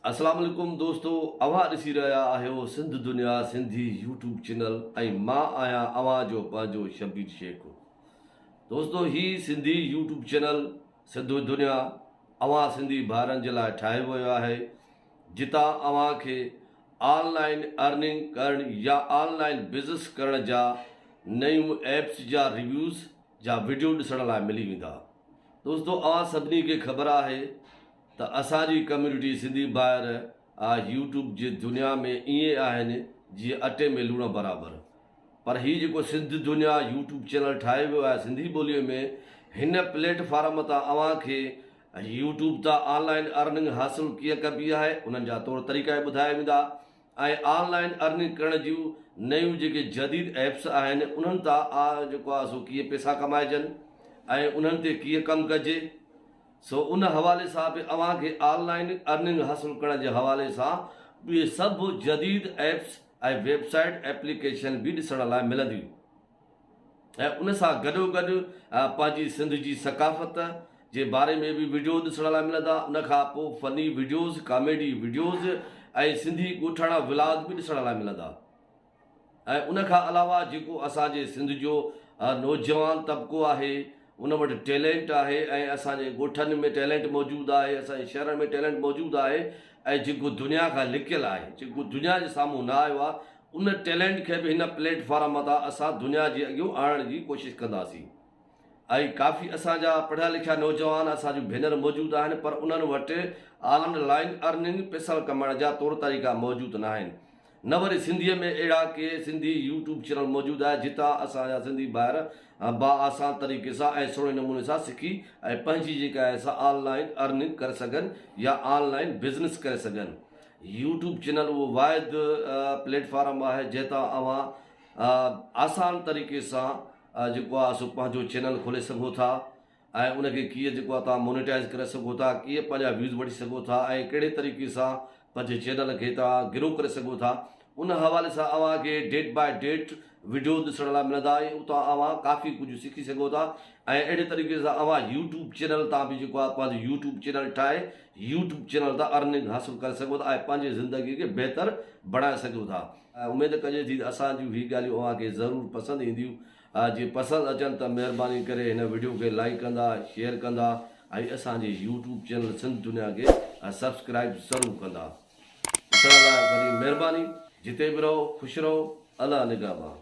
अस्सलाम वालेकुम दोस्तों, अवां ॾिसी रहिया आहियो सिंध दुनिया सिंधी यूट्यूब चैनल ऐं मां आहियां अवां जो पंहिंजो शबीर शेख। दोस्तों, ही सिंधी यूट्यूब चैनल सिंध दुनिया अवां सिंधी भाउरनि जे लाइ ठाहियो वियो आहे, जितां अवां खे ऑनलाइन अर्निंग करण या ऑनलाइन बिज़नेस करण जा नयूं एप्स जा रिव्यूज़ जा वीडियो ॾिसण लाइ मिली वेंदा। दोस्तों, अवां सभिनी खे ख़बर आहे त असांजी कम्यूनिटी सिंधी ॿाहिरि यूट्यूब जी दुनिया में ईअं आहिनि जीअं अटे में लूण बराबरि। पर हीउ जेको सिंध दुनिया यूट्यूब चैनल ठाहियो वियो आहे सिंधी ॿोलीअ में, हिन प्लेटफॉर्म तां अव्हां खे यूट्यूब तां ऑनलाइन अर्निंग हासिलु कीअं कबी आहे उन्हनि जा तौर तरीक़ा ॿुधाया वेंदा ऐं ऑनलाइन अर्निंग करण जूं नयूं जेके जदीद एप्स आहिनि उन्हनि तां जेको आहे सो कीअं पैसा कमाइजनि ऐं उन्हनि ते कीअं कमु कजे। सो उन हवाले सां बि अव्हां खे ऑनलाइन अर्निंग हासिलु करण जे हवाले सां उहे सभु जदीद एप्स ऐं वेबसाइट एप्लीकेशन बि ॾिसण लाइ मिलंदियूं ऐं उन सां गॾोगॾु पंहिंजी सिंध जी सकाफ़त जे बारे में बि वीडियो ॾिसण लाइ मिलंदा। उनखां पोइ फ़नी वीडियोज़, कॉमेडी वीडियोज़ ऐं सिंधी ॻोठाणा व्लॉग बि ॾिसण लाइ मिलंदा। ऐं उनखां अलावा जेको असांजे सिंध जो नौजवान तबिको आहे उन वटि टैलेंट आहे ऐं असांजे ॻोठनि में टैलेंट मौजूदु आहे, असांजे शहरनि में टैलेंट मौजूदु आहे ऐं जेको दुनिया खां लिकियलु आहे, जेको दुनिया जे साम्हूं न आयो आहे, उन टैलेंट खे बि हिन प्लेटफॉर्म तां असां दुनिया जे अॻियां आणण जी कोशिशि कंदासीं। ऐं काफ़ी असांजा पढ़िया लिखिया नौजवान असांजूं भेनर मौजूदु आहिनि, पर उन्हनि वटि ऑनलाइन अर्निंग पैसा कमाइण जा तौर तरीक़ा मौजूदु न आहिनि। न वरी सिंधीअ में अहिड़ा के सिंधी यूट्यूब चैनल मौजूदु आहे जितां असांजा सिंधी ॿार बाआसान तरीक़े सां ऐं सुहिणे नमूने सां सिखी ऐं पंहिंजी जेका आहे सा ऑनलाइन अर्निंग करे सघनि या ऑनलाइन बिज़नेस करे सघनि। यूट्यूब चैनल उहो वाहिद प्लेटफॉर्म आहे जंहिंतां अव्हां आसान तरीक़े सां जेको आहे सो पंहिंजो चैनल खोले सघो था ऐं उनखे कीअं जेको आहे तव्हां मोनेटाइज़ करे सघो था, कीअं पंहिंजा व्यूज़ वठी सघो था ऐं कहिड़े तरीक़े सां पंहिंजे चैनल खे तव्हां ग्रो करे सघो था। उन हवाले सां अव्हां खे डेट बाय डेट वीडियो ॾिसण लाइ मिलंदा ऐं उतां अव्हां काफ़ी कुझु सिखी सघो था ऐं अहिड़े तरीक़े सां अव्हां यूट्यूब चैनल तां बि जेको आहे पंहिंजो यूट्यूब चैनल ठाहे यूट्यूब चैनल तां अर्निंग हासिलु करे सघो था ऐं पंहिंजी ज़िंदगी खे बहितर बणाए सघो था। ऐं उमेदु कजे थी असांजूं हीअ ॻाल्हियूं अव्हां खे ज़रूरु पसंदि ईंदियूं। जीअं पसंदि अचनि त महिरबानी करे हिन वीडियो खे लाइक कंदा, शेयर कंदा ऐं असांजे यूट्यूब चैनल सिंध दुनिया खे सब्सक्राइब ज़रूरु कंदा। ॾिसण लाइ वरी महिरबानी। जिते बि रहो ख़ुशि रहो। अल्लाह निगहबान।